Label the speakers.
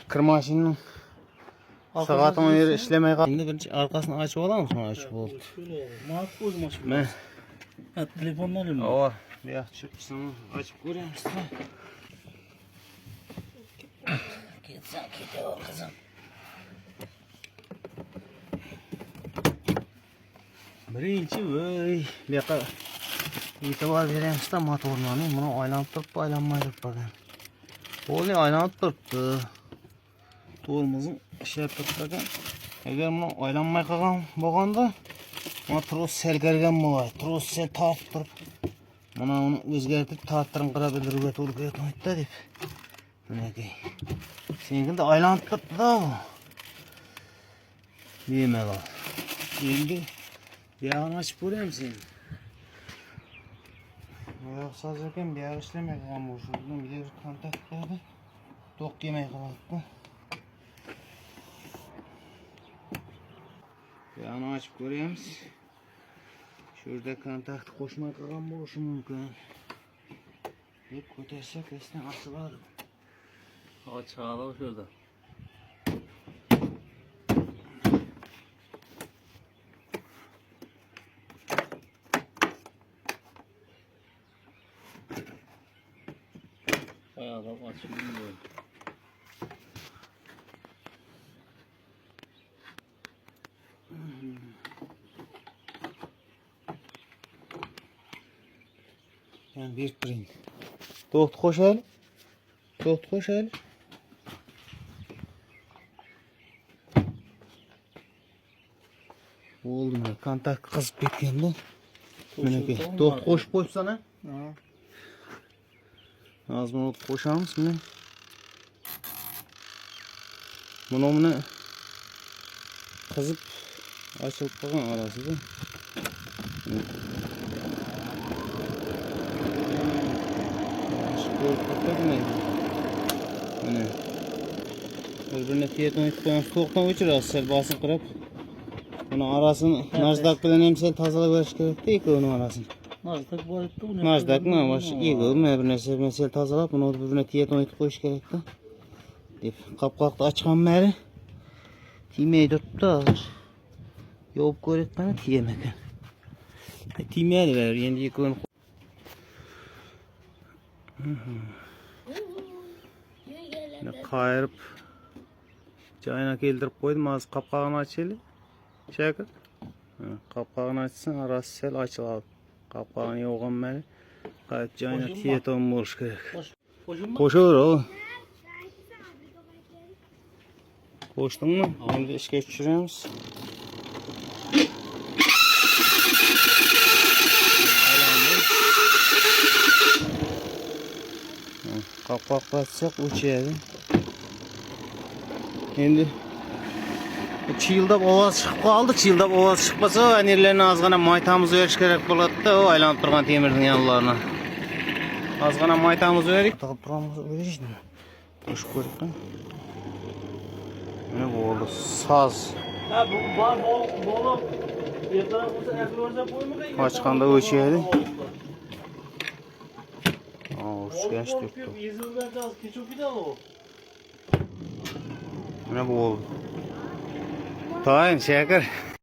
Speaker 1: Kırmaşının saatına göre işlemeye kaldı. Şimdi birinci arkasını açıp alalım sonra açıp oldu.
Speaker 2: Şöyle mat koydum açıp.
Speaker 1: Ben.
Speaker 2: Ha telefonla alayım.
Speaker 1: Ova. Bir açıp açıp göreyim size.
Speaker 2: Gitsen gidiyor kızım.
Speaker 1: Birinci vay. Bir dakika. İtibar vereyim size motorlarını. Bunu aylanıp durup aylanmayıp bakın. Oluyor aylanıp duruptu. To'g'rimizin şey yapıp bakın. Eğer bunu aylanmay qolgan bo'lganda, mana tros sel kirgan bo'ladi. Tros sel tortib turib, mana uni o'zgartirib torttirib bildirga to'g'ri kelmaydi deb. Bunaqay. Senkinde aylanib turibdi-da bu. Bemalol. Endi buyog'ini ochib ko'raymi sen? Oyoq soz ekan, buyog'i ishlamay qolgan bu. Shundan bir kontakt qiladi. To'q yemay qolyapti. Buyog'ini ochib ko'ramiz. Şurada kontakti qo'shmay qolgan bo'lishi mumkin. Deb ko'tarsak, esdan ochiladi.
Speaker 2: Açalım şurada. Bayağı da açılıyor.
Speaker 1: Yani bir print. To'xta qo'shaylik. To'xta qo'shaylik. Oldu mu? Kontakt qizib ketganda. Meniki to'xta qo'shib qo'yibsan ha? Ha. Hozir buni qo'shamiz buni. Buni qizib ochilib qolgan orasida. Mana bir-birini tiyatdan o'tib qo'ygan so'qdan o'chirasiz, sal bosim qilib. Buni orasini najdak bilan ham sal tozalab berish kerak-da, ikkovining orasini.
Speaker 2: Najdak bor edi uni.
Speaker 1: Najdakmi? Boshqa ikkovi bir narsa bilan sal tozalab, buni bir-birini tiyatdan o'tib qo'yish kerak-da. Deb qopqoqni ochgan mari tiymay turibdi hozir. Yopib ko'rayotgani tiyamagan. Tiymaydi bari, endi ikkovini qayirib joyina keltirib qo'ydim. Hozir qopqog'ini ochaylik. Shakir. Qopqog'ini ochsan, orasi sal ochiladi. Qopqog'ini yo'g'onmay qayta joyina tiyaton bo'lish kerak. Qo'shaver o. Qo'shdingmi? Endi ishga tushiramiz. Qopqoq bassak o'chadi. Endi chiyildab ovoz chiqib qoldi. Chiyildab ovoz chiqmasa, vanirlarni ozgina maytamiz berish kerak bo'ladi-da, o aylanib turgan temirning yanlarini. Ozgina maytamiz berik. Taqib turamiz, o'rishdi. Qo'shib ko'rdik. Mana bo'ldi. Soz.
Speaker 2: Ha bu bor bo'lib. Ertaroq bo'lsa akroza qo'ymagan.
Speaker 1: Ochqanda o'chadi. Uçgan turibdi. Mana bu oldu. Tayin Shakir.